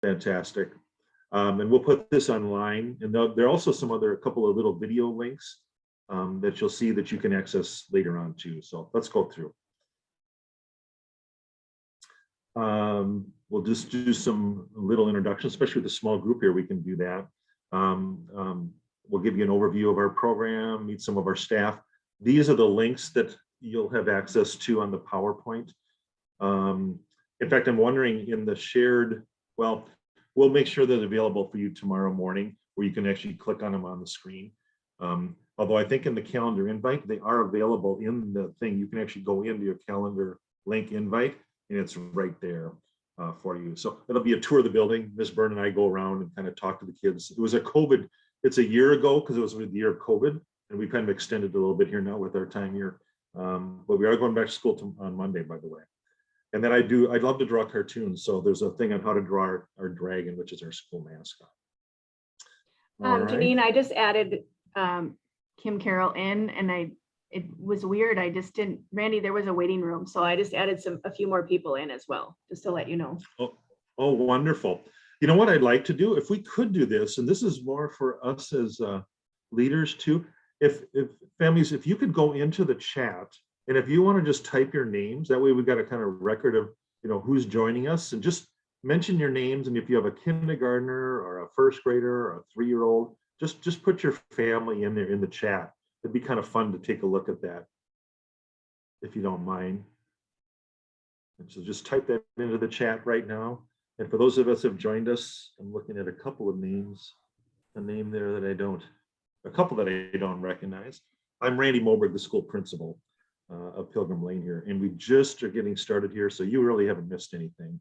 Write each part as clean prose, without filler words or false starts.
Fantastic. And we'll put this online, and there are also a couple of little video links that you'll see that you can access later on too. So let's go through. We'll just do some little introduction, especially with a small group here, we can do that. We'll give you an overview of our program, meet some of our staff. These are the links that you'll have access to on the PowerPoint. In fact, I'm wondering in the shared, well, we'll make sure they're available for you tomorrow morning where you can actually click on them on the screen. Although I think in the calendar invite, they are available in the thing. You can actually go into your calendar link invite and it's right there for you. So it'll be a tour of the building. Ms. Byrne and I go around and kind of talk to the kids. It was a COVID, it's a year ago because it was the year of COVID, and we kind of extended a little bit here now with our time here. But we are going back to school on Monday, by the way. And then I'd love to draw cartoons. So there's a thing on how to draw our dragon, which is our school mascot. Janine, I just added Kim Carroll in, and it was weird. I just didn't, Randy, there was a waiting room. So I just added a few more people in as well, just to let you know. Oh, wonderful. You know what I'd like to do? If we could do this, and this is more for us as leaders too, if families, if you could go into the chat, and if you want to just type your names, that way we've got a kind of record of, who's joining us, and just mention your names. And if you have a kindergartner or a first grader or a 3-year-old, just put your family in there in the chat. It'd be kind of fun to take a look at that, if you don't mind. And so just type that into the chat right now. And for those of us who have joined us, I'm looking at a couple of names, a name there that a couple that I don't recognize. I'm Randy Moberg, the school principal of Pilgrim Lane here, and we just are getting started here, so you really haven't missed anything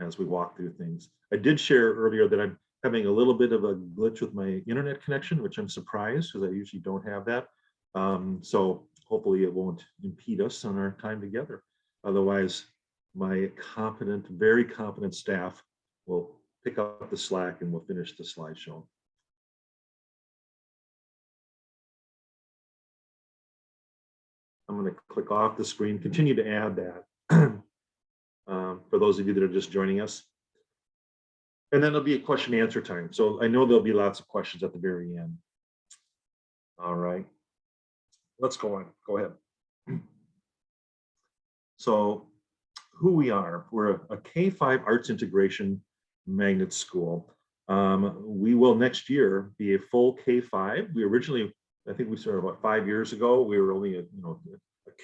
as we walk through things. I did share earlier that I'm having a little bit of a glitch with my internet connection, which I'm surprised because I usually don't have that. So hopefully it won't impede us on our time together. Otherwise, my competent, very competent staff will pick up the slack and we'll finish the slideshow. I'm going to click off the screen, continue to add that for those of you that are just joining us. And then there'll be a question and answer time. So I know there'll be lots of questions at the very end. All right, let's go on. Go ahead. So who we are, we're a K-5 arts integration magnet school. We will next year be a full K-5. We originally, I think we started about 5 years ago. We were only a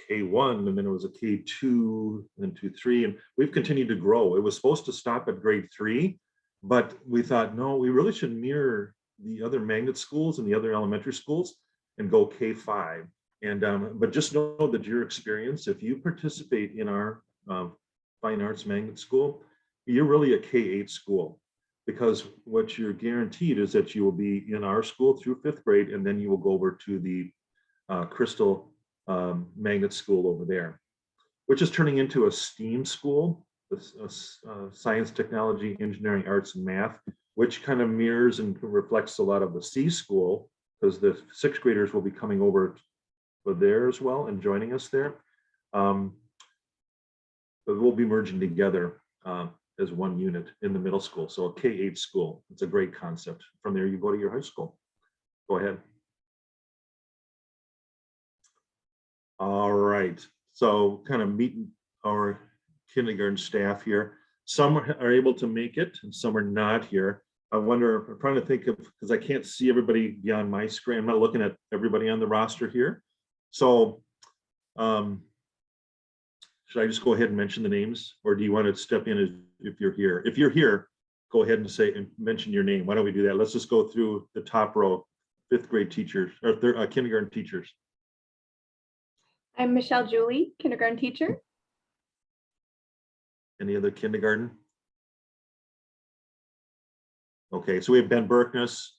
K1, and then it was a K2, then 2, 3, and we've continued to grow. It was supposed to stop at grade 3, but we thought, no, we really should mirror the other magnet schools and the other elementary schools and go K5. And but just know that your experience, if you participate in our Fine Arts Magnet School, you're really a K-8 school, because what you're guaranteed is that you will be in our school through 5th grade, and then you will go over to the Crystal Magnet School over there, which is turning into a STEAM school, science, technology, engineering, arts, and math, which kind of mirrors and reflects a lot of the C school, because the 6th graders will be coming over there as well and joining us there. But we'll be merging together as one unit in the middle school. So a K-8 school, it's a great concept. From there, you go to your high school. Go ahead. All right, so kind of meeting our kindergarten staff here. Some are able to make it and some are not here. I wonder, I'm trying to think of, because I can't see everybody beyond my screen. I'm not looking at everybody on the roster here. So should I just go ahead and mention the names, or do you want to step in if you're here? If you're here, go ahead and say and mention your name. Why don't we do that? Let's just go through the top row, 5th grade teachers or kindergarten teachers. I'm Michelle Julie, kindergarten teacher. Any other kindergarten? Okay, so we have Ben Berkness,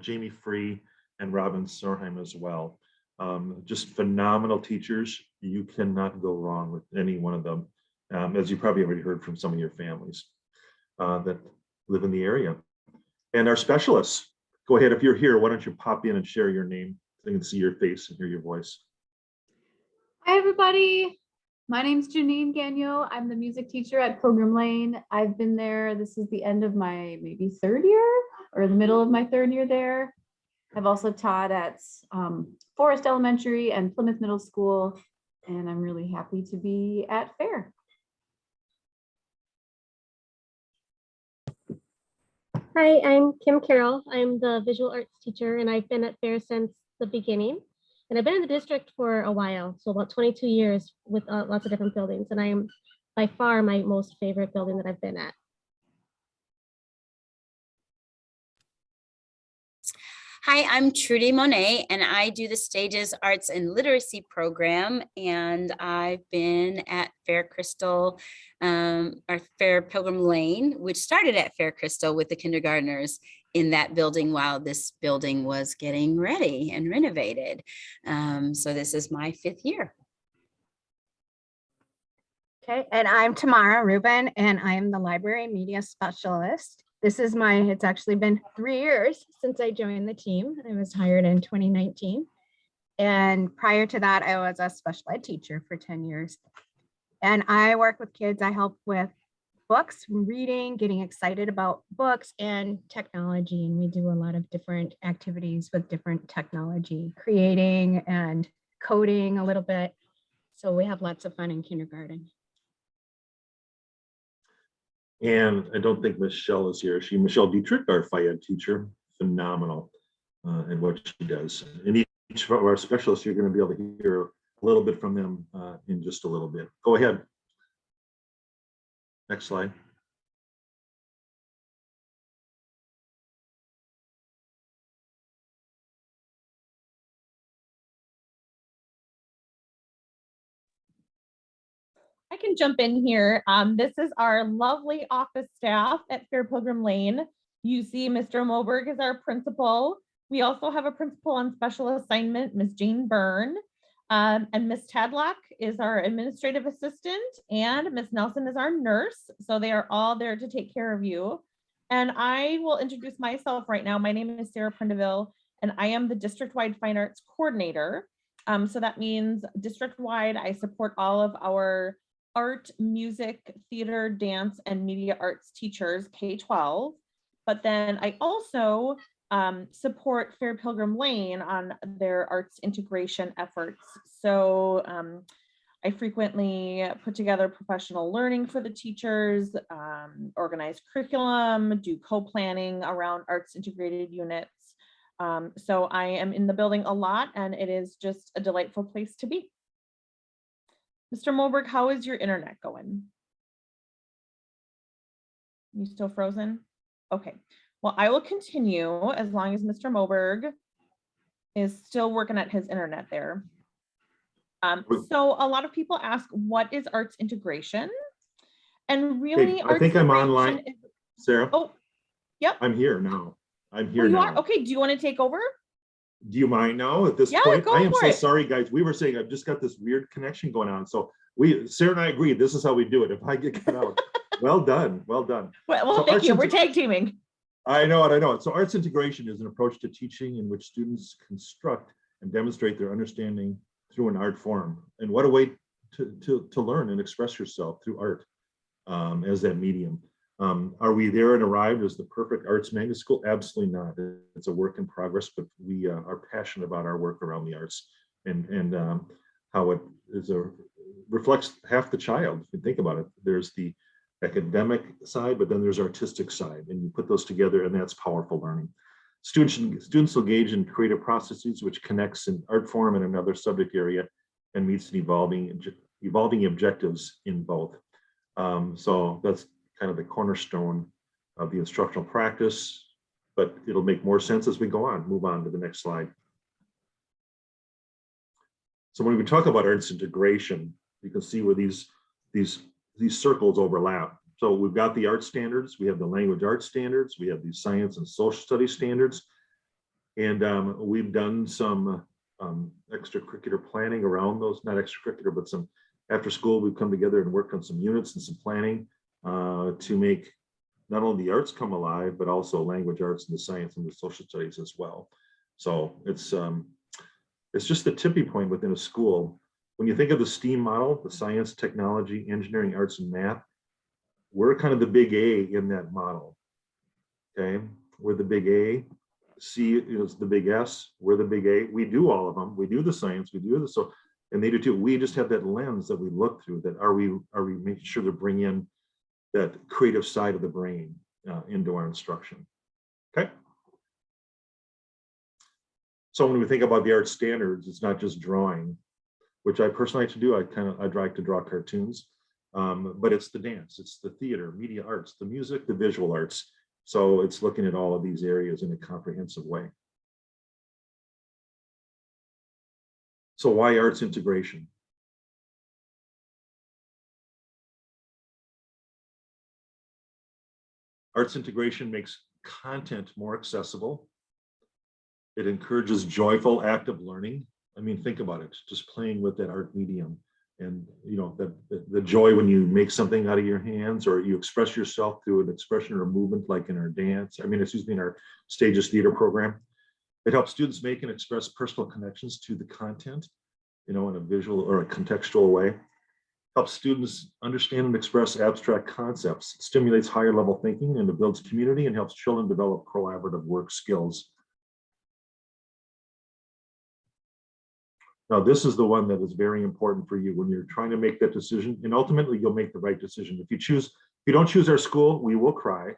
Jamie Free, and Robin Sorheim as well. Just phenomenal teachers. You cannot go wrong with any one of them, as you probably already heard from some of your families that live in the area. And our specialists, go ahead, if you're here, why don't you pop in and share your name so I can see your face and hear your voice. Hi, everybody. My name's Janine Gagnon. I'm the music teacher at Pilgrim Lane. I've been there. This is the end of my maybe third year or the middle of my third year there. I've also taught at Forest Elementary and Plymouth Middle School, and I'm really happy to be at FAIR. Hi, I'm Kim Carroll. I'm the visual arts teacher, and I've been at FAIR since the beginning. And I've been in the district for a while, so about 22 years with lots of different buildings. And I am by far my most favorite building that I've been at. Hi, I'm Trudy Monet, and I do the Stages Arts and Literacy program. And I've been at FAIR Crystal, or FAIR Pilgrim Lane, which started at FAIR Crystal with the kindergartners in that building while this building was getting ready and renovated. So this is my 5th year. Okay, and I'm Tamara Rubin, and I'm the library media specialist. It's actually been 3 years since I joined the team. I was hired in 2019. And prior to that, I was a special ed teacher for 10 years. And I work with kids. I help with books, reading, getting excited about books and technology. And we do a lot of different activities with different technology, creating and coding a little bit. So we have lots of fun in kindergarten. And I don't think Michelle is here. Michelle Dietrich, our FAIR teacher, phenomenal in what she does. And each of our specialists, you're going to be able to hear a little bit from them in just a little bit. Go ahead. Next slide. I can jump in here. This is our lovely office staff at FAIR Pilgrim Lane. You see Mr. Moberg is our principal. We also have a principal on special assignment, Ms. Jane Byrne. And Ms. Tadlock is our administrative assistant, and Ms. Nelson is our nurse. So they are all there to take care of you. And I will introduce myself right now. My name is Sarah Prindeville, and I am the district-wide fine arts coordinator. So that means district-wide, I support all of our art, music, theater, dance, and media arts teachers, K-12. But then I also support FAIR Pilgrim Lane on their arts integration efforts. So I frequently put together professional learning for the teachers, organize curriculum, do co-planning around arts integrated units. So I am in the building a lot, and it is just a delightful place to be. Mr. Moberg, how is your internet going? You still frozen? Okay, well, I will continue as long as Mr. Moberg is still working at his internet there. So a lot of people ask, what is arts integration? And really, I think I'm online, Sarah. Oh, yep. I'm here now. I'm here you now. Are? Okay, do you want to take over? Do you mind now at this Yeah, point? go I am for so it. sorry, guys. We were saying I've just got this weird connection going on. So Sarah and I agreed, this is how we do it. If I get cut out, well done, well done. Well, So thank you. We're tag teaming. I know it, I know it. So arts integration is an approach to teaching in which students construct and demonstrate their understanding through an art form. And what a way to learn and express yourself through art as that medium. Are we there and arrived as the perfect arts magnet school? Absolutely not. It's a work in progress, but we are passionate about our work around the arts and how it is reflects half the child. If you think about it, there's the academic side, but then there's artistic side, and you put those together, and that's powerful learning. Students engage in creative processes, which connects an art form and another subject area and meets the evolving objectives in both. So that's kind of the cornerstone of the instructional practice, but it'll make more sense as we go on. Move on to the next slide. So when we talk about arts integration, you can see where these circles overlap. So we've got the art standards, we have the language arts standards, we have the science and social studies standards, and we've done some extracurricular planning around those, not extracurricular, but some after school, we've come together and worked on some units and some planning to make not only the arts come alive, but also language arts and the science and the social studies as well. So it's just the tipping point within a school When you think of the STEAM model, the science, technology, engineering, arts, and math, we're kind of the big A in that model. Okay, we're the big A. C is the big S. We're the big A. We do all of them. We do the science. We do the so, and they do too. We just have that lens that we look through. That are we making sure to bring in that creative side of the brain into our instruction? Okay. So when we think about the art standards, it's not just drawing, which I personally like to do. I'd like to draw cartoons, but it's the dance, it's the theater, media arts, the music, the visual arts. So it's looking at all of these areas in a comprehensive way. So why arts integration? Arts integration makes content more accessible. It encourages joyful, active learning. I mean, think about it, just playing with that art medium. And you know, the joy when you make something out of your hands, or you express yourself through an expression or a movement, like in our dance, in our Stages theater program. It helps students make and express personal connections to the content, you know, in a visual or a contextual way. Helps students understand and express abstract concepts. It stimulates higher level thinking, and it builds community and helps children develop collaborative work skills. Now, this is the one that is very important for you when you're trying to make that decision, and ultimately you'll make the right decision. If you don't choose our school, we will cry.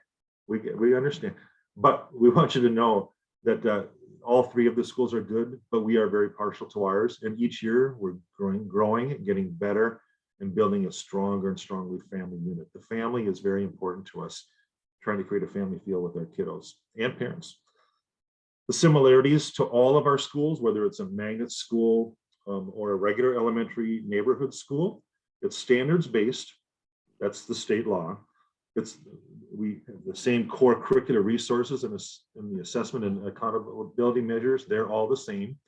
We understand, but we want you to know that all three of the schools are good, but we are very partial to ours. And each year we're growing, getting better, and building a stronger and stronger family unit. The family is very important to us, trying to create a family feel with our kiddos and parents. The similarities to all of our schools, whether it's a magnet school or a regular elementary neighborhood school, it's standards based. That's the state law. We have the same core curricular resources and the assessment and accountability measures. They're all the same.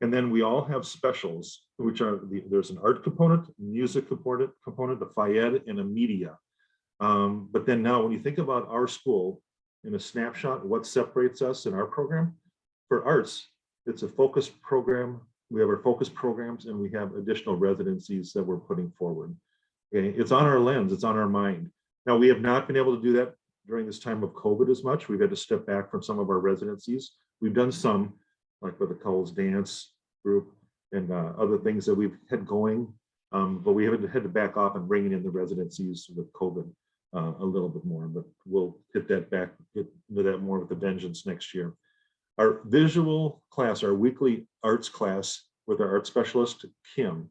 And then we all have specials, which are there's an art component, music component, a FAIR, and a media. But then now, when you think about our school in a snapshot, what separates us in our program? For arts, it's a focused program. We have our focus programs, and we have additional residencies that we're putting forward. Okay? It's on our lens, it's on our mind. Now, we have not been able to do that during this time of COVID as much. We've had to step back from some of our residencies. We've done some, like with the Coles Dance Group and other things that we've had going, but we haven't had to back off and bringing in the residencies with COVID a little bit more, but we'll get into that more with a vengeance next year. Our visual class, our weekly arts class with our art specialist, Kim,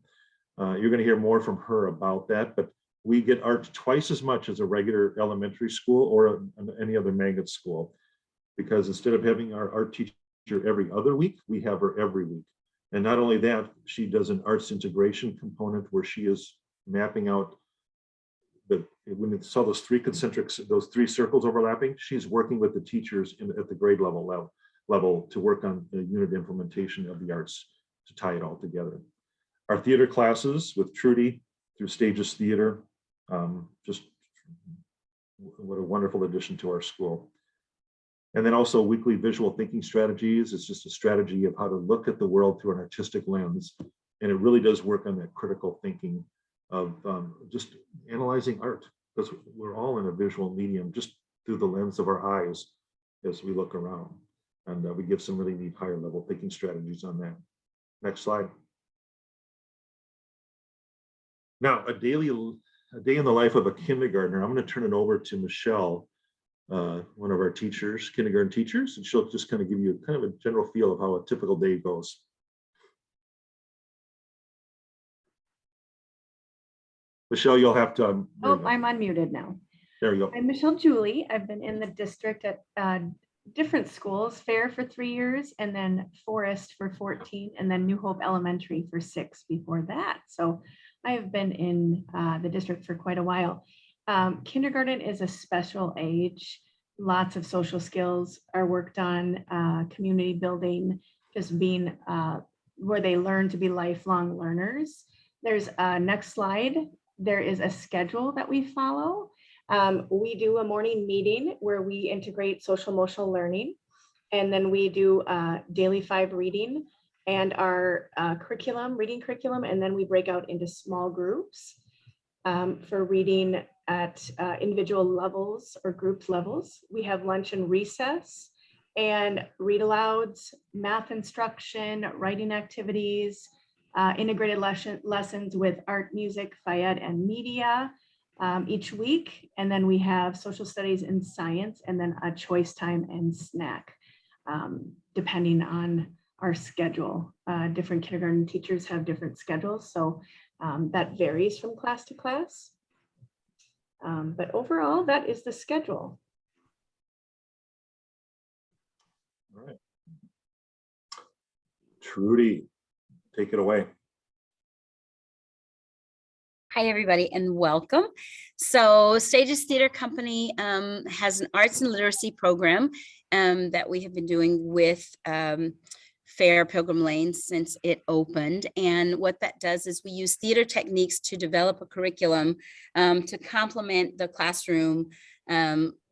you're going to hear more from her about that, but we get art twice as much as a regular elementary school or any other magnet school, because instead of having our art teacher every other week, we have her every week. And not only that, she does an arts integration component where she is mapping out when you saw those three circles overlapping, she's working with the teachers at the grade level to work on the unit implementation of the arts to tie it all together. Our theater classes with Trudy through Stages Theater, just what a wonderful addition to our school. And then also weekly visual thinking strategies. It's just a strategy of how to look at the world through an artistic lens. And it really does work on that critical thinking of just analyzing art, because we're all in a visual medium just through the lens of our eyes as we look around. And we give some really neat higher level thinking strategies on that. Next slide. Now, a day in the life of a kindergartner. I'm going to turn it over to Michelle, one of our teachers, kindergarten teachers, and she'll just kind of give you kind of a general feel of how a typical day goes. Michelle, you'll have to. Oh, I'm unmuted now. There we go. I'm Michelle Julie. I've been in the district at different schools, FAIR for 3 years, and then Forest for 14, and then New Hope Elementary for 6 before that. So I have been in the district for quite a while. Kindergarten is a special age. Lots of social skills are worked on, community building, just being where they learn to be lifelong learners. There's a next slide. There is a schedule that we follow. We do a morning meeting where we integrate social emotional learning. And then we do daily 5 reading and our curriculum, reading curriculum, and then we break out into small groups for reading at individual levels or group levels. We have lunch and recess and read alouds, math instruction, writing activities, integrated lessons with art, music, FAIR, and media each week. And then we have social studies and science, and then a choice time and snack, depending on our schedule. Different kindergarten teachers have different schedules, so that varies from class to class. But overall, that is the schedule. All right. Trudy, take it away. Hi, everybody, and welcome. So Stages Theater Company has an arts and literacy program that we have been doing with FAIR Pilgrim Lane since it opened. And what that does is we use theater techniques to develop a curriculum to complement the classroom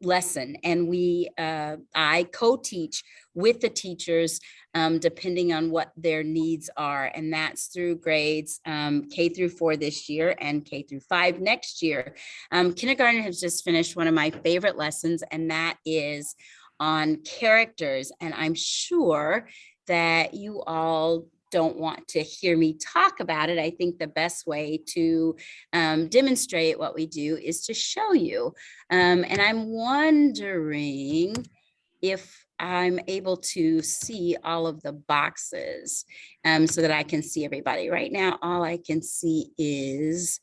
lesson. And I co-teach with the teachers depending on what their needs are. And that's through grades K through 4 this year and K through 5 next year. Kindergarten has just finished one of my favorite lessons, and that is on characters. And I'm sure that you all don't want to hear me talk about it. I think the best way to demonstrate what we do is to show you. And I'm wondering if I'm able to see all of the boxes so that I can see everybody. Right now, all I can see is,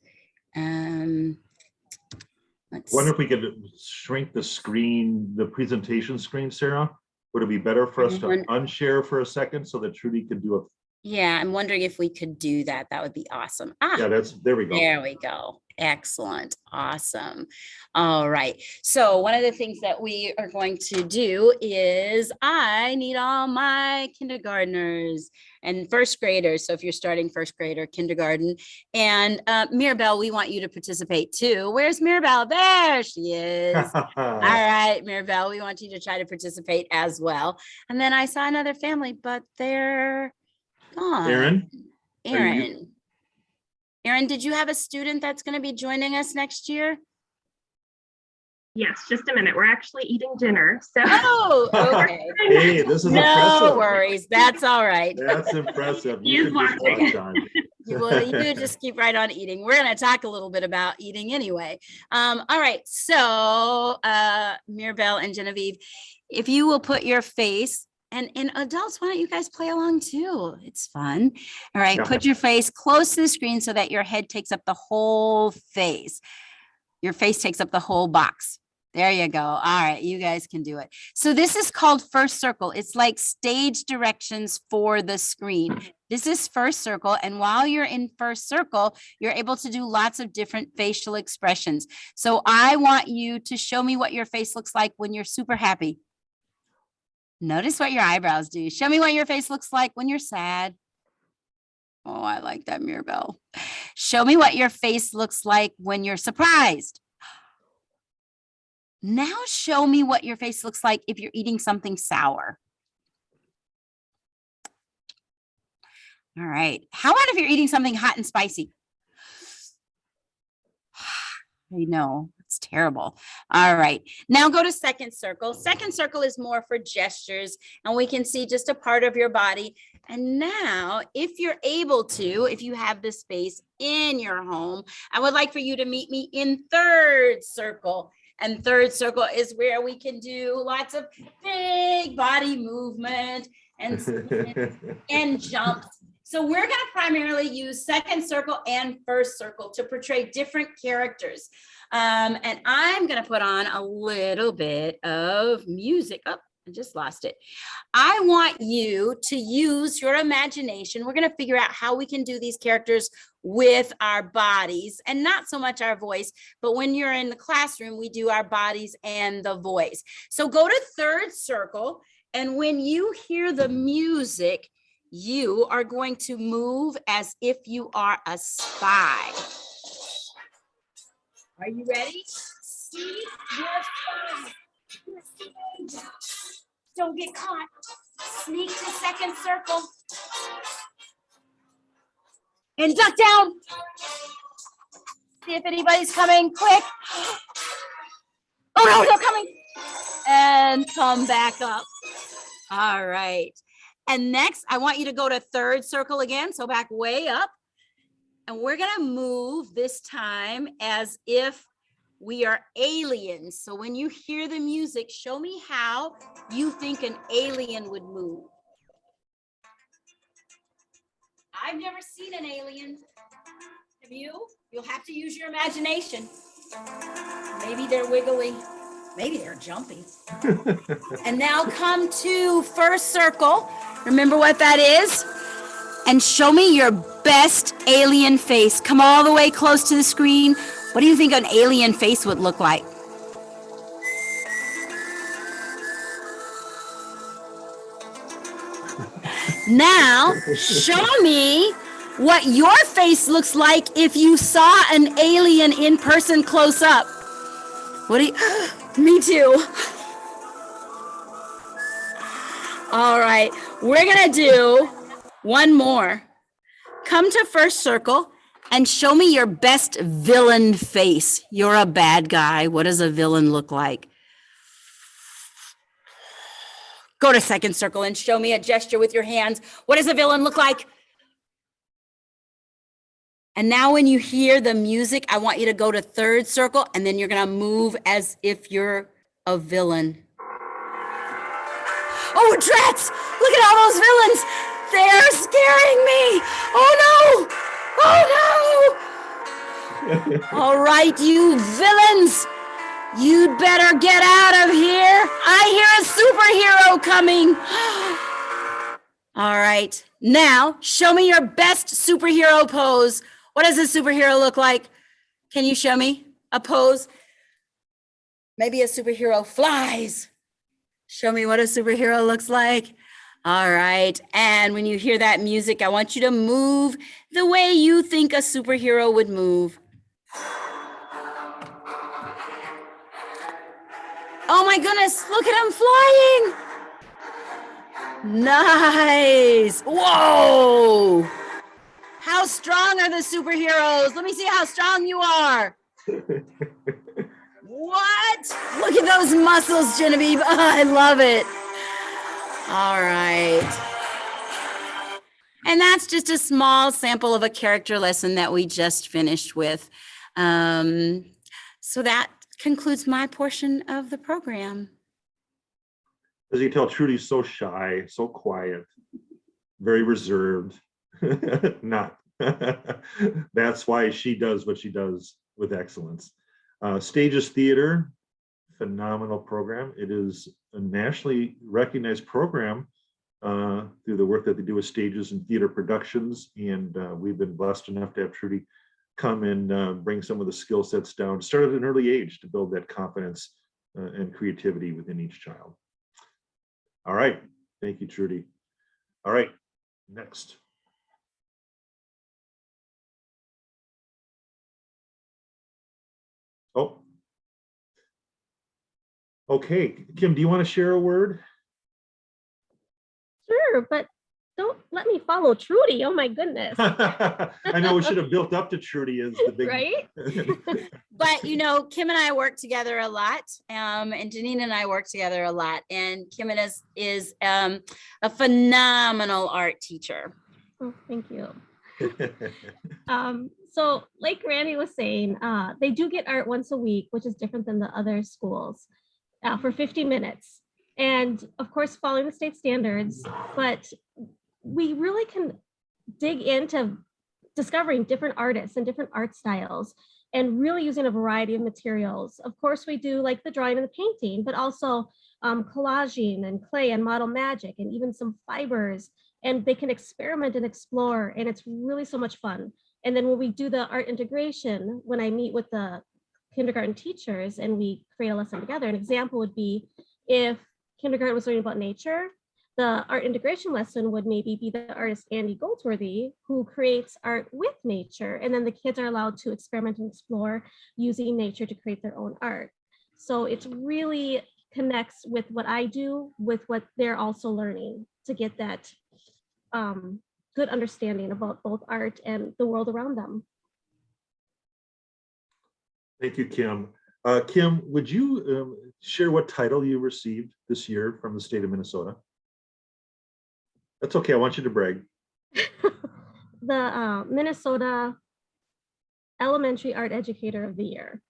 Wonder if we could shrink the screen, the presentation screen, Sarah? Would it be better for us to unshare for a second so that Trudy could do a? Yeah, I'm wondering if we could do that. That would be awesome. Yeah, there we go. There we go. Excellent. Awesome. All right. So one of the things that we are going to do is I need all my kindergartners and first graders. So if you're starting first grade or kindergarten, and Mirabelle, we want you to participate too. Where's Mirabelle? There she is. All right, Mirabelle, we want you to try to participate as well. And then I saw another family, but they're gone. Aaron, Aaron, did you have a student that's going to be joining us next year? Yes, just a minute. We're actually eating dinner. So Oh, okay. Hey, this is No impressive. worries. That's all right. That's impressive. He is watching. You just keep right on eating. We're going to talk a little bit about eating anyway. All right. So Mirabelle and Genevieve, if you will put your face, and adults, why don't you guys play along too? It's fun. All right. Yeah. Put your face close to the screen so that your head takes up the whole face. Your face takes up the whole box. There you go. All right. You guys can do it. So this is called first circle. It's like stage directions for the screen. This is first circle. And while you're in first circle, you're able to do lots of different facial expressions. So I want you to show me what your face looks like when you're super happy. Notice what your eyebrows do. Show me what your face looks like when you're sad. Oh, I like that, Mirabelle. Show me what your face looks like when you're surprised. Now show me what your face looks like if you're eating something sour. All right. How about if you're eating something hot and spicy? I know, it's terrible. All right. Now go to second circle. Second circle is more for gestures, and we can see just a part of your body. And now, if you're able to, if you have the space in your home, I would like for you to meet me in third circle. And third circle is where we can do lots of big body movement and jumps. So we're going to primarily use second circle and first circle to portray different characters. And I'm going to put on a little bit of music. Oh, I just lost it. I want you to use your imagination. We're going to figure out how we can do these characters with our bodies and not so much our voice, but when you're in the classroom, we do our bodies and the voice. So go to third circle. And when you hear the music, you are going to move as if you are a spy. Are you ready? See your spy. Don't get caught. Sneak to second circle. and duck down. See if anybody's coming, quick. Oh no, they're coming. And come back up. All right. And next, I want you to go to third circle again. So back way up. And we're gonna move this time as if we are aliens. So when you hear the music, show me how you think an alien would move. I've never seen an alien. Have you? You'll have to use your imagination. Maybe they're wiggly. Maybe they're jumping. And now come to first circle. Remember what that is? And show me your best alien face. Come all the way close to the screen. What do you think an alien face would look like? Now, show me what your face looks like if you saw an alien in person close up. What do you, me too. All right, we're gonna do one more. Come to first circle and show me your best villain face. You're a bad guy. What does a villain look like? Go to second circle and show me a gesture with your hands. What does a villain look like? And now when you hear the music, I want you to go to third circle and then you're gonna move as if you're a villain. Oh, drats! Look at all those villains! They're scaring me! Oh no! Oh no! All right, you villains! You'd better get out of here! I hear a superhero coming! All right, now show me your best superhero pose. What does a superhero look like? Can you show me a pose? Maybe a superhero flies. Show me what a superhero looks like. All right, and when you hear that music, I want you to move the way you think a superhero would move. Oh my goodness, look at him flying. Nice, whoa. How strong are the superheroes? Let me see how strong you are. What? Look at those muscles, Genevieve. Oh, I love it. All right. And that's just a small sample of a character lesson that we just finished with. So that concludes my portion of the program. As you can tell, Trudy's so shy, so quiet, very reserved. Not. That's why she does what she does with excellence. Stages Theater, phenomenal program. It is a nationally recognized program through the work that they do with stages and theater productions. And we've been blessed enough to have Trudy come and bring some of the skill sets down, start at an early age to build that confidence and creativity within each child. All right, thank you, Trudy. All right, next. Oh, okay. Kim, do you want to share a word? Sure, but don't let me follow Trudy. Oh my goodness. I know we should have built up to Trudy as the big. Right? But you know, Kim and I work together a lot, and Janine and I work together a lot. And Kim is a phenomenal art teacher. Oh, thank you. So like Randy was saying, they do get art once a week, which is different than the other schools, for 50 minutes. And of course, following the state standards, but we really can dig into discovering different artists and different art styles and really using a variety of materials. Of course, we do like the drawing and the painting, but also collaging and clay and model magic and even some fibers, and they can experiment and explore, and it's really so much fun. And then when we do the art integration, when I meet with the kindergarten teachers and we create a lesson together, an example would be if kindergarten was learning about nature, the art integration lesson would maybe be the artist Andy Goldsworthy, who creates art with nature, and then the kids are allowed to experiment and explore using nature to create their own art. So it really connects with what I do, with what they're also learning to get that good understanding about both art and the world around them. Thank you, Kim. Kim, would you share what title you received this year from the state of Minnesota? That's okay. I want you to brag. The Minnesota Elementary Art Educator of the Year.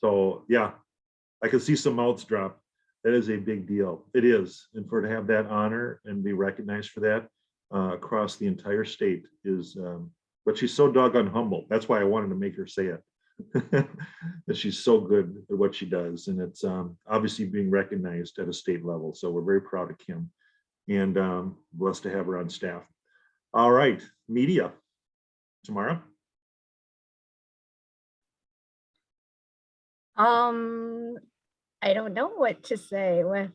So yeah, I can see some mouths drop. That is a big deal. It is. And for to have that honor and be recognized for that across the entire state is, but she's so doggone humble. That's why I wanted to make her say it. That she's so good at what she does. And it's obviously being recognized at a state level. So we're very proud of Kim and blessed to have her on staff. All right, media. Tamara? I don't know what to say with,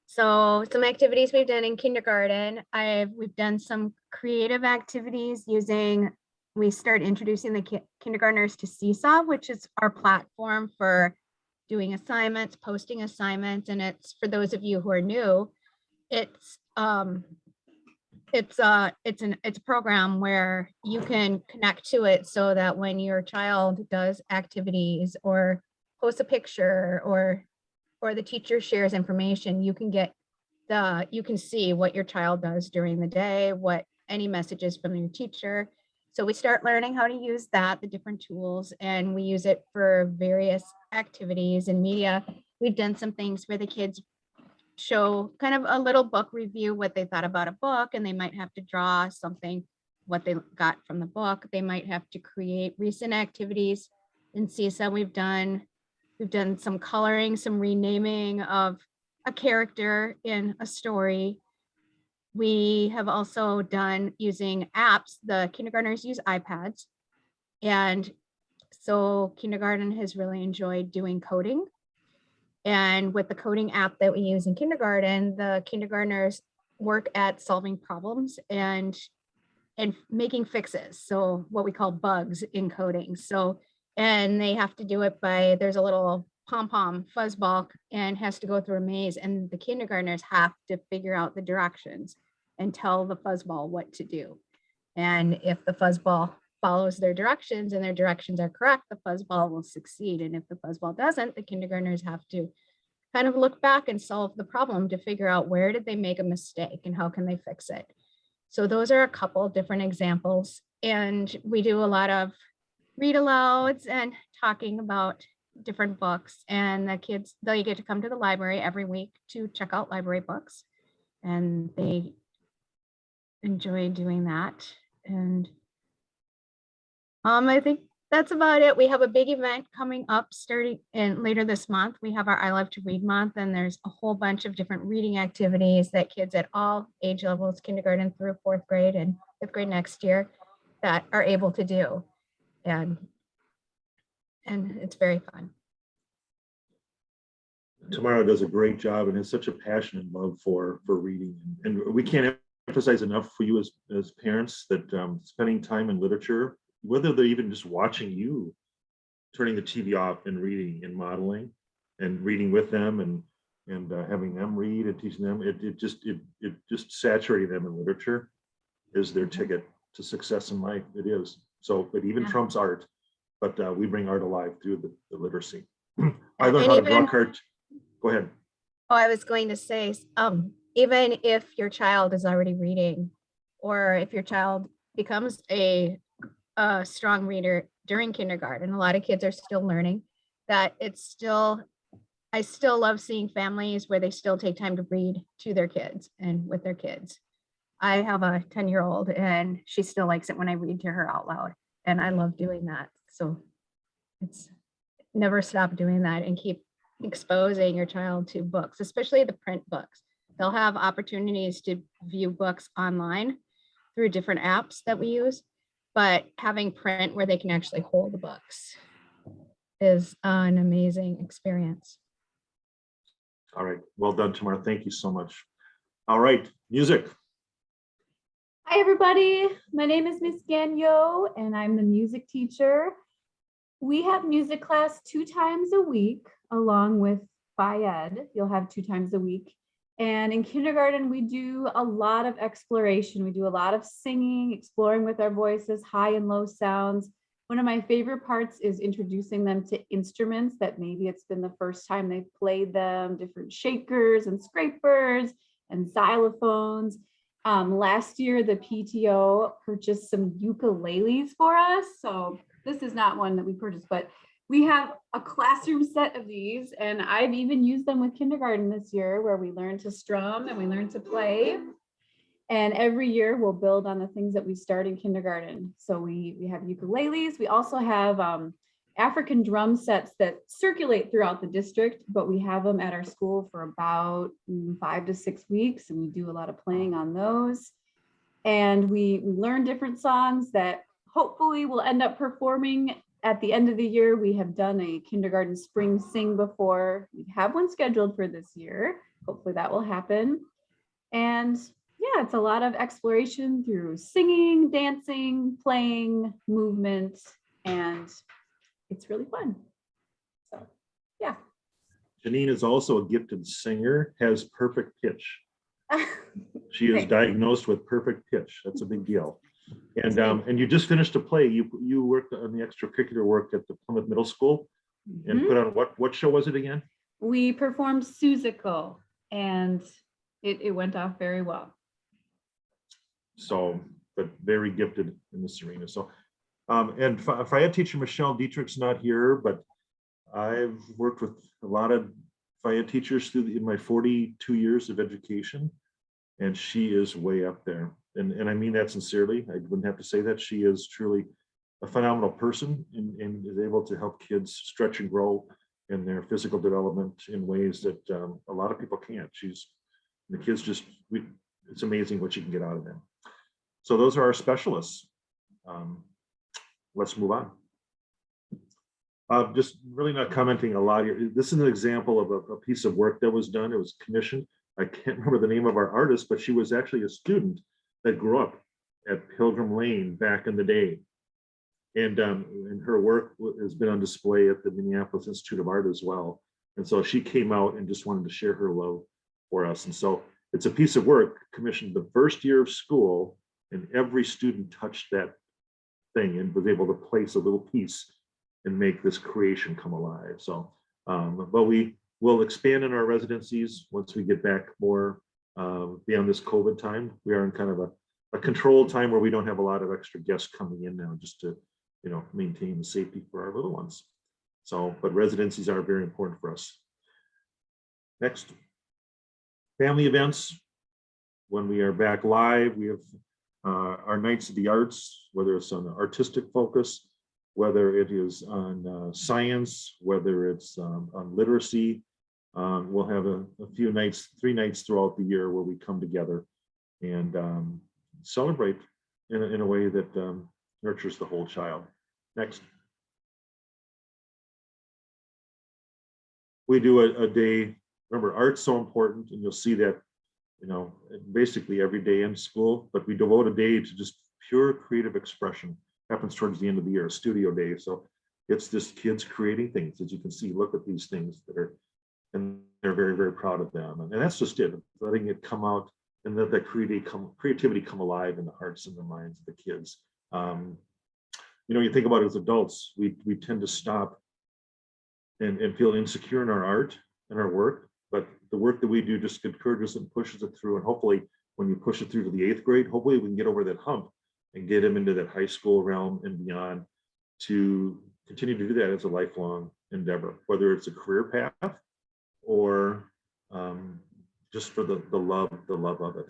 so some activities we've done in kindergarten. We've done some creative activities using, we start introducing the kindergartners to Seesaw, which is our platform for doing assignments, posting assignments. And it's, for those of you who are new, it's a program where you can connect to it so that when your child does activities or posts a picture or the teacher shares information, you can see what your child does during the day, what any messages from your teacher. So we start learning how to use that, the different tools, and we use it for various activities and media. We've done some things where the kids show kind of a little book review, what they thought about a book, and they might have to draw something, what they got from the book. They might have to create recent activities. In Seesaw, we've done some coloring, some renaming of a character in a story. We have also done using apps. The kindergartners use iPads. And so kindergarten has really enjoyed doing coding. And with the coding app that we use in kindergarten, the kindergartners work at solving problems and making fixes. So what we call bugs in coding. So, and they have to do it by, there's a little pom-pom fuzzball and has to go through a maze, and the kindergartners have to figure out the directions and tell the fuzzball what to do. And if the fuzzball follows their directions and their directions are correct, the fuzzball will succeed. And if the fuzzball doesn't, the kindergartners have to kind of look back and solve the problem to figure out where did they make a mistake and how can they fix it. So those are a couple different examples. And we do a lot of read alouds and talking about different books, and the kids, they get to come to the library every week to check out library books, and they enjoy doing that. And I think that's about it. We have a big event coming up starting in later this month. We have our I Love to Read month, and there's a whole bunch of different reading activities that kids at all age levels, kindergarten through 4th grade and 5th grade next year, that are able to do. And it's very fun. Tamara does a great job and has such a passion and love for reading. And we can't emphasize enough for you as parents that spending time in literature, whether they're even just watching you, turning the TV off and reading and modeling and reading with them and having them read and teaching them, it just saturating them in literature is their ticket to success in life. It is. So it even trumps art, but we bring art alive through the literacy. I learned how to draw cartoons. Go ahead. Oh, I was going to say, even if your child is already reading, or if your child becomes a strong reader during kindergarten, a lot of kids are still learning that. I still love seeing families where they still take time to read to their kids and with their kids. I have a 10-year-old and she still likes it when I read to her out loud, and I love doing that. So it's never stop doing that and keep exposing your child to books, especially the print books. They'll have opportunities to view books online through different apps that we use, but having print where they can actually hold the books is an amazing experience. All right. Well done, Tamara. Thank you so much. All right. Music. Hi, everybody. My name is Miss Ganyo, and I'm the music teacher. We have music class 2 times a week, along with FAIR. You'll have 2 times a week. And in kindergarten, we do a lot of exploration. We do a lot of singing, exploring with our voices, high and low sounds. One of my favorite parts is introducing them to instruments that maybe it's been the first time they've played them, different shakers and scrapers and xylophones. Last year, the PTO purchased some ukuleles for us. So this is not one that we purchased, but we have a classroom set of these, and I've even used them with kindergarten this year, where we learn to strum and we learn to play. And every year we'll build on the things that we start in kindergarten. So we have ukuleles. We also have African drum sets that circulate throughout the district, but we have them at our school for about 5 to 6 weeks, and we do a lot of playing on those. And we learn different songs that hopefully we'll end up performing at the end of the year. We have done a kindergarten spring sing before. We have one scheduled for this year. Hopefully that will happen. And yeah, it's a lot of exploration through singing, dancing, playing, movement, and it's really fun. So yeah. Janine is also a gifted singer, has perfect pitch. She is Thanks. diagnosed with perfect pitch. That's a big deal. And you just finished a play. You worked on the extracurricular work at the Plymouth Middle School and Mhm. put on what show was it again? We performed Suzical, and it went off very well. So, but very gifted in this arena. So, and FAIR teacher Michelle Dietrich's not here, but I've worked with a lot of FAIR teachers in my 42 years of education, and she is way up there. And I mean that sincerely. I wouldn't have to say that. She is truly a phenomenal person and is able to help kids stretch and grow in their physical development in ways that a lot of people can't. The kids it's amazing what you can get out of them. So those are our specialists. Let's move on. Just really not commenting a lot here. This is an example of a piece of work that was done. It was commissioned. I can't remember the name of our artist, but she was actually a student that grew up at Pilgrim Lane back in the day. And her work has been on display at the Minneapolis Institute of Art as well. And so she came out and just wanted to share her love for us. And so it's a piece of work commissioned the first year of school, and every student touched that thing and was able to place a little piece and make this creation come alive. So, but we will expand in our residencies once we get back more beyond this COVID time. We are in kind of a controlled time where we don't have a lot of extra guests coming in now, just to maintain the safety for our little ones. So, but residencies are very important for us. Next, family events. When we are back live, we have our Nights of the Arts, whether it's on the artistic focus, whether it is on science, whether it's on literacy. We'll have a few nights, 3 nights throughout the year where we come together and celebrate in a way that nurtures the whole child. Next. We do a day, remember, art's so important, and you'll see that, basically every day in school, but we devote a day to just pure creative expression. Happens towards the end of the year, a studio day. So it's just kids creating things. As you can see, look at these things and they're very, very proud of them. And that's just it, letting it come out and let that creativity come alive in the hearts and the minds of the kids. You think about it as adults, we tend to stop and feel insecure in our art and our work, but the work that we do just encourages and pushes it through. And hopefully when you push it through to the 8th grade, hopefully we can get over that hump and get them into that high school realm and beyond to continue to do that as a lifelong endeavor, whether it's a career path or just for the love of it.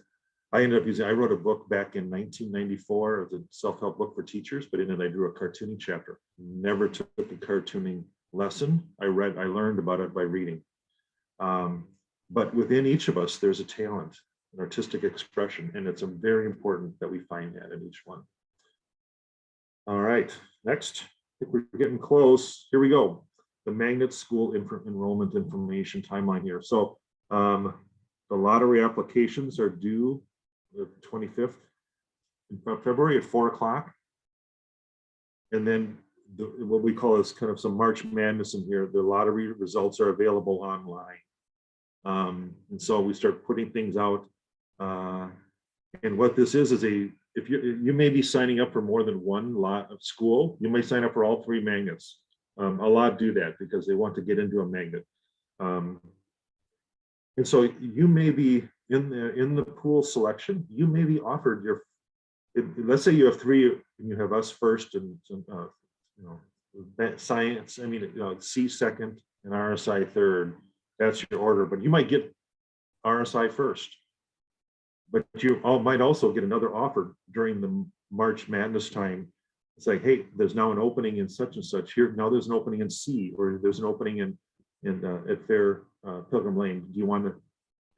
I wrote a book back in 1994 as a self-help book for teachers, but in it I drew a cartooning chapter. Never took a cartooning lesson. I learned about it by reading. But within each of us, there's a talent, an artistic expression, and it's very important that we find that in each one. All right, next, I think we're getting close. Here we go. The Magnet School enrollment information timeline here. So the lottery applications are due the 25th of February at 4 o'clock. And then what we call is kind of some March Madness in here. The lottery results are available online. And so we start putting things out. And what this is if you may be signing up for more than one lot of school, you may sign up for all 3 magnets. A lot do that because they want to get into a magnet. And so you may be in the pool selection, you may be offered let's say you have 3 and you have us first and science, C second and RSI third. That's your order, but you might get RSI first. But you might also get another offer during the March Madness time. It's like, hey, there's now an opening in such and such here. Now there's an opening in C, or there's an opening at FAIR Pilgrim Lane. Do you want to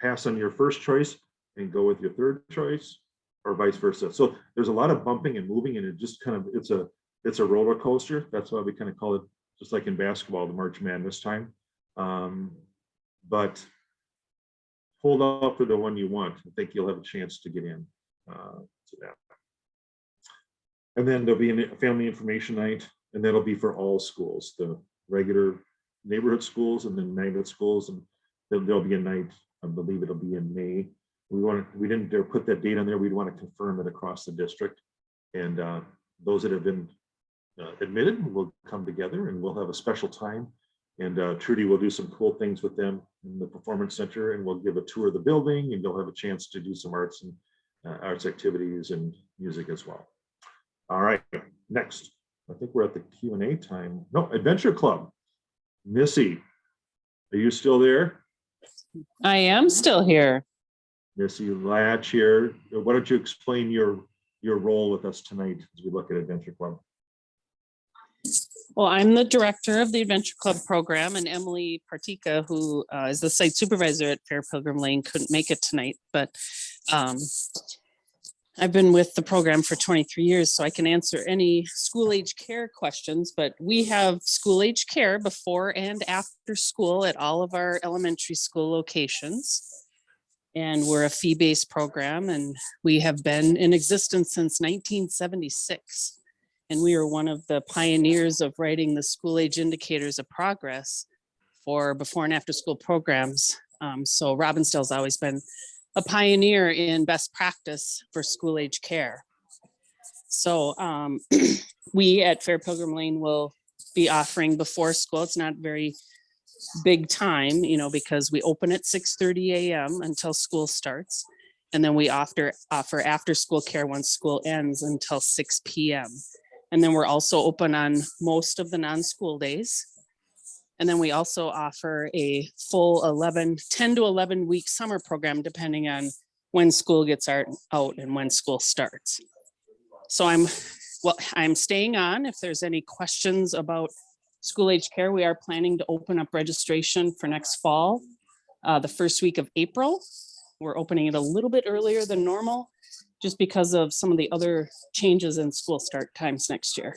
pass on your first choice and go with your third choice, or vice versa? So there's a lot of bumping and moving, and it just kind of it's a roller coaster. That's why we kind of call it, just like in basketball, the March Madness time. But hold out for the one you want. I think you'll have a chance to get in to that. And then there'll be a family information night, and that'll be for all schools, the regular neighborhood schools and then magnet schools. And then there'll be a night, I believe it'll be in May. We didn't dare put that date on there. We'd want to confirm it across the district. And those that have been admitted will come together, and we'll have a special time. And Trudy will do some cool things with them in the Performance Center, and we'll give a tour of the building, and you'll have a chance to do some arts and arts activities and music as well. All right, next. I think we're at the Q&A time. No, Adventure Club. Missy, are you still there? I am still here. Missy Latch here. Why don't you explain your role with us tonight as we look at Adventure Club? Well, I'm the director of the Adventure Club program, and Emily Partika, who is the site supervisor at FAIR Pilgrim Lane, couldn't make it tonight, but I've been with the program for 23 years, so I can answer any school age care questions, but we have school age care before and after school at all of our elementary school locations. And we're a fee-based program, and we have been in existence since 1976. And we are one of the pioneers of writing the school age indicators of progress for before and after school programs. So Robbinsdale's always been a pioneer in best practice for school age care. So we at FAIR Pilgrim Lane will be offering before school. It's not very big time, because we open at 6:30 a.m. until school starts. And then we offer after school care once school ends until 6 p.m. And then we're also open on most of the non-school days. And then we also offer a full 10 to 11 week summer program, depending on when school gets out and when school starts. So I'm staying on. If there's any questions about school age care, we are planning to open up registration for next fall, the first week of April. We're opening it a little bit earlier than normal, just because of some of the other changes in school start times next year.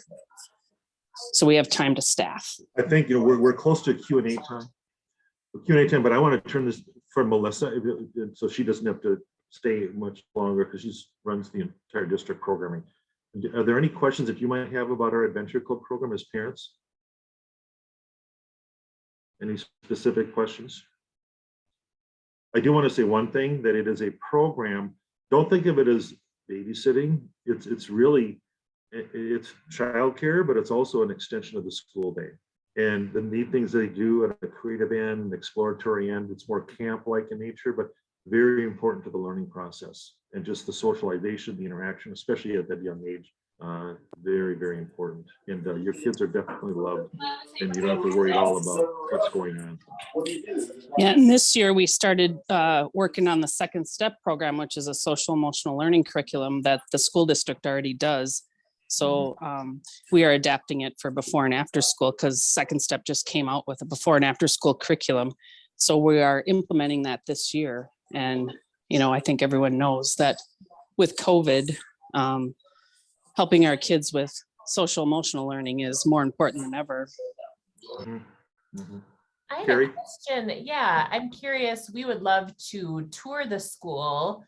So we have time to staff. I think we're close to Q&A time, but I want to turn this for Melissa, so she doesn't have to stay much longer because she runs the entire district programming. Are there any questions that you might have about our Adventure Club program as parents? Any specific questions? I do want to say one thing, that it is a program. Don't think of it as babysitting. It's really childcare, but it's also an extension of the school day. And the neat things they do at a creative end, exploratory end, it's more camp-like in nature, but very important to the learning process and just the socialization, the interaction, especially at that young age. Very, very important. And your kids are definitely loved, and you don't have to worry at all about what's going on. Yeah, and this year we started working on the Second Step program, which is a social emotional learning curriculum that the school district already does. So we are adapting it for before and after school, because Second Step just came out with a before and after school curriculum. So we are implementing that this year. And, I think everyone knows that with COVID, helping our kids with social emotional learning is more important than ever. I had Carrie? a question. Yeah, I'm curious. We would love to tour the school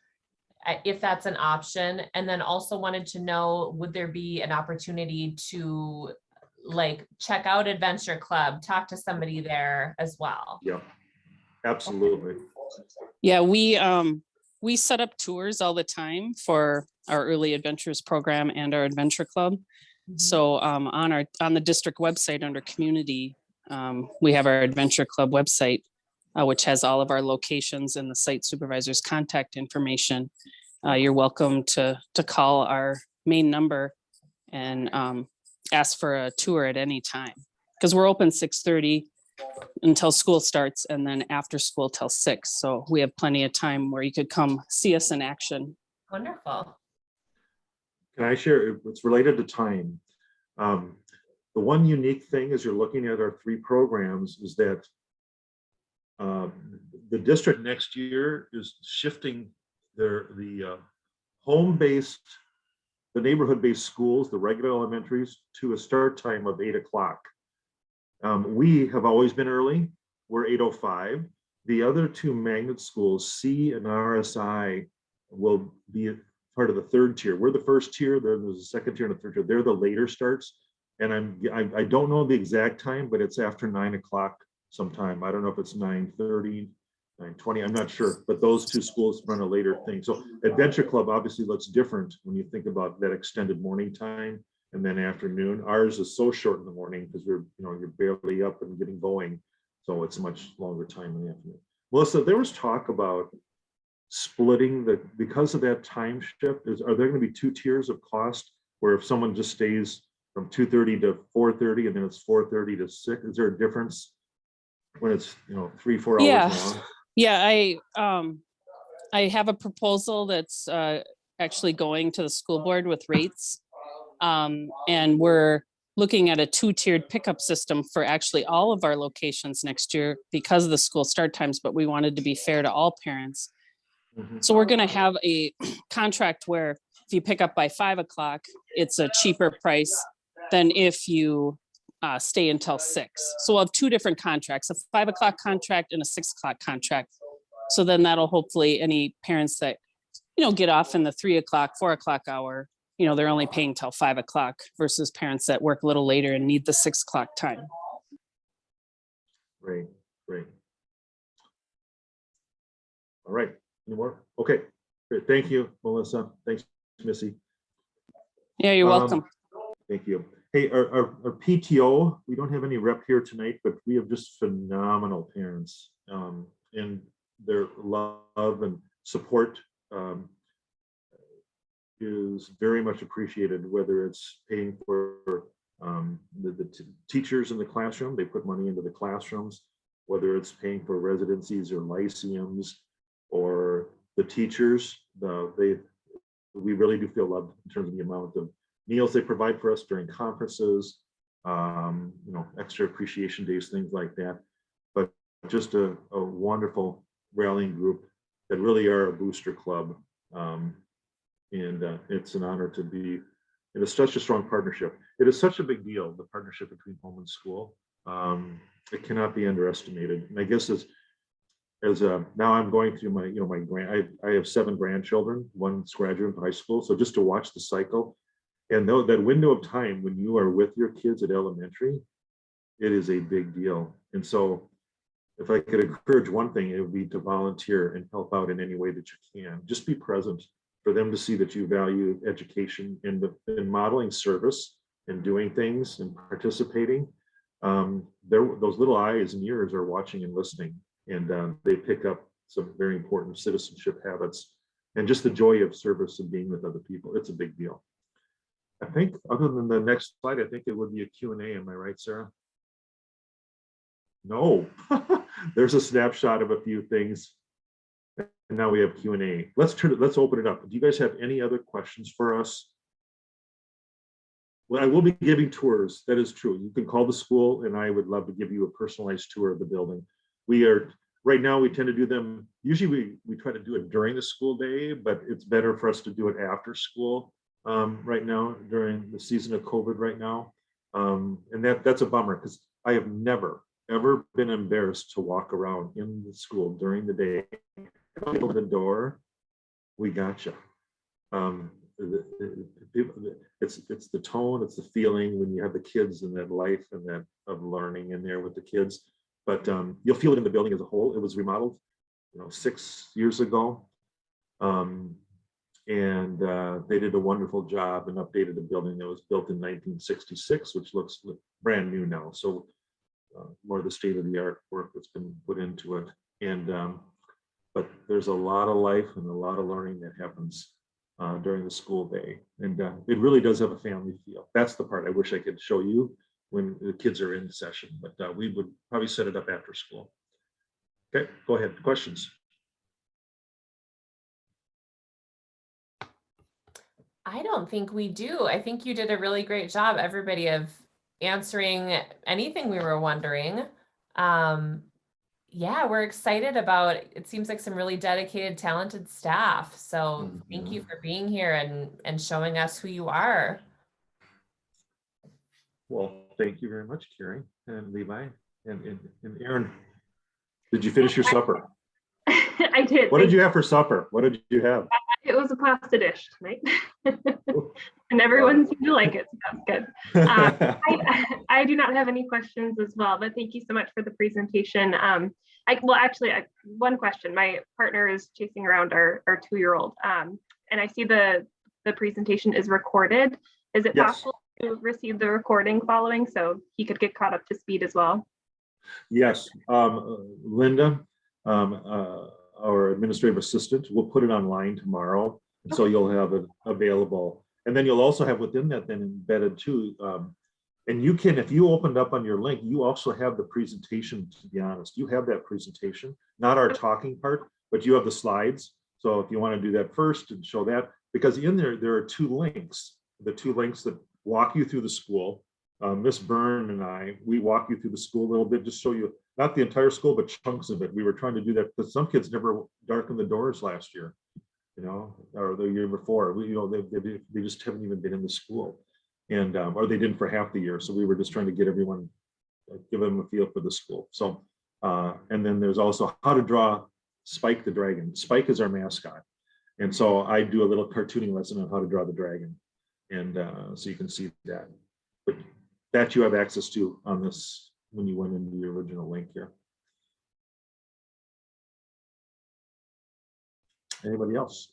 if that's an option. And then also wanted to know, would there be an opportunity to check out Adventure Club, talk to somebody there as well? Yeah. Absolutely. Yeah, we set up tours all the time for our early adventures program and our adventure club. So on the district website under community, we have our adventure club website, which has all of our locations and the site supervisor's contact information. You're welcome to call our main number and ask for a tour at any time, because we're open 6:30 until school starts, and then after school till 6. So we have plenty of time where you could come see us in action. Wonderful. Can I share? It's related to time. The one unique thing as you're looking at our 3 programs is that the district next year is shifting the home-based, the neighborhood-based schools, the regular elementaries, to a start time of 8 o'clock. We have always been early. We're 8:05. The other 2 magnet schools, C and RSI, will be part of the 3rd tier. We're the 1st tier, then there's a 2nd tier and a 3rd tier. They're the later starts. And I don't know the exact time, but it's after 9 o'clock sometime. I don't know if it's 9:30, 9:20, I'm not sure, but those 2 schools run a later thing. So Adventure Club obviously looks different when you think about that extended morning time and then afternoon. Ours is so short in the morning because you're barely up and getting going. So it's a much longer time in the afternoon. Melissa, there was talk about splitting because of that time shift. Are there going to be 2 tiers of cost where if someone just stays from 2:30 to 4:30 and then it's 4:30 to 6, is there a difference when it's 3-4 hours long? Yeah, I have a proposal that's actually going to the school board with rates. And we're looking at a 2-tiered pickup system for actually all of our locations next year because of the school start times, but we wanted to be fair to all parents. So we're going to have a contract where if you pick up by 5 o'clock, it's a cheaper price than if you stay until 6. So we'll have 2 different contracts, a 5 o'clock contract and a 6 o'clock contract. So then that'll hopefully any parents that, get off in the 3 o'clock, 4 o'clock hour, they're only paying till 5 o'clock versus parents that work a little later and need the 6 o'clock time. Great. All right. Any more? Okay. Great. Thank you, Melissa. Thanks, Missy. Yeah, you're welcome. Thank you. Hey, our PTO, we don't have any rep here tonight, but we have just phenomenal parents, and their love and support is very much appreciated, whether it's paying for the teachers in the classroom. They put money into the classrooms, whether it's paying for residencies or lyceums, or the teachers. We really do feel loved in terms of the amount of meals they provide for us during conferences, extra appreciation days, things like that. But just a wonderful rallying group that really are a booster club. And it's an honor to be, it is such a strong partnership. It is such a big deal, the partnership between home and school. It cannot be underestimated. And I guess as now I'm going through my, I have 7 grandchildren, one's graduating from high school. So just to watch the cycle, and that window of time when you are with your kids at elementary, it is a big deal. And so if I could encourage one thing, it would be to volunteer and help out in any way that you can. Just be present for them to see that you value education and modeling service and doing things and participating. Those little eyes and ears are watching and listening, and they pick up some very important citizenship habits and just the joy of service and being with other people. It's a big deal. I think other than the next slide, I think it would be a Q&A. Am I right, Sarah? No, there's a snapshot of a few things. And now we have Q&A. Let's open it up. Do you guys have any other questions for us? Well, I will be giving tours. That is true. You can call the school and I would love to give you a personalized tour of the building. Right now we tend to do them, usually we try to do it during the school day, but it's better for us to do it after school right now during the season of COVID right now. And that's a bummer because I have never, ever been embarrassed to walk around in the school during the day. Open the door, we gotcha. It's the tone, it's the feeling when you have the kids and that life and that of learning in there with the kids. but you'll feel it in the building as a whole. It was remodeled, 6 years ago. And they did a wonderful job and updated the building that was built in 1966, which looks brand new now. So more of the state of the art work that's been put into it. And but there's a lot of life and a lot of learning that happens during the school day. And it really does have a family feel. That's the part I wish I could show you when the kids are in session, but we would probably set it up after school. Okay, go ahead, questions. I don't think we do. I think you did a really great job, everybody, of answering anything we were wondering. Yeah, we're excited about, it seems like some really dedicated, talented staff. So thank you for being here and showing us who you are. Well, thank you very much, Carrie and Levi and Aaron. Did you finish your supper? I did. What did you have for supper? What did you have? It was a pasta dish tonight. And everyone seemed to like it, so that's good. I do not have any questions as well, but thank you so much for the presentation. One question. My partner is chasing around our 2-year-old, and I see the presentation is recorded. Is it possible to receive the recording following so he could get caught up to speed as well? Yes, Linda, our administrative assistant, will put it online tomorrow. And so you'll have it available. And then you'll also have within that then embedded too. And you can, if you opened up on your link, you also have the presentation, to be honest. You have that presentation, not our talking part, but you have the slides. So if you want to do that first and show that, because in there are 2 links, the 2 links that walk you through the school. Miss Byrne and we walk you through the school a little bit, just show you not the entire school, but chunks of it. We were trying to do that because some kids never darkened the doors last year, or the year before. They just haven't even been in the school, and or they didn't for half the year. So we were just trying to get everyone, give them a feel for the school. So, and then there's also how to draw Spike the dragon. Spike is our mascot, and so I do a little cartooning lesson on how to draw the dragon, and so you can see that. But that you have access to on this when you went into the original link here. Anybody else?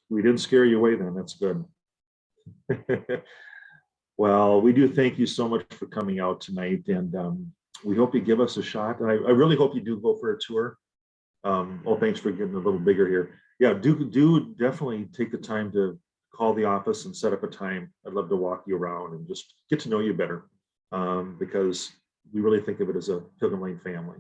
We didn't scare you away then, that's good. Well, we do thank you so much for coming out tonight, and we hope you give us a shot. And I really hope you do go for a tour. Oh, thanks for getting a little bigger here. Yeah, do definitely take the time to call the office and set up a time. I'd love to walk you around and just get to know you better, because we really think of it as a Pilgrim Lane family.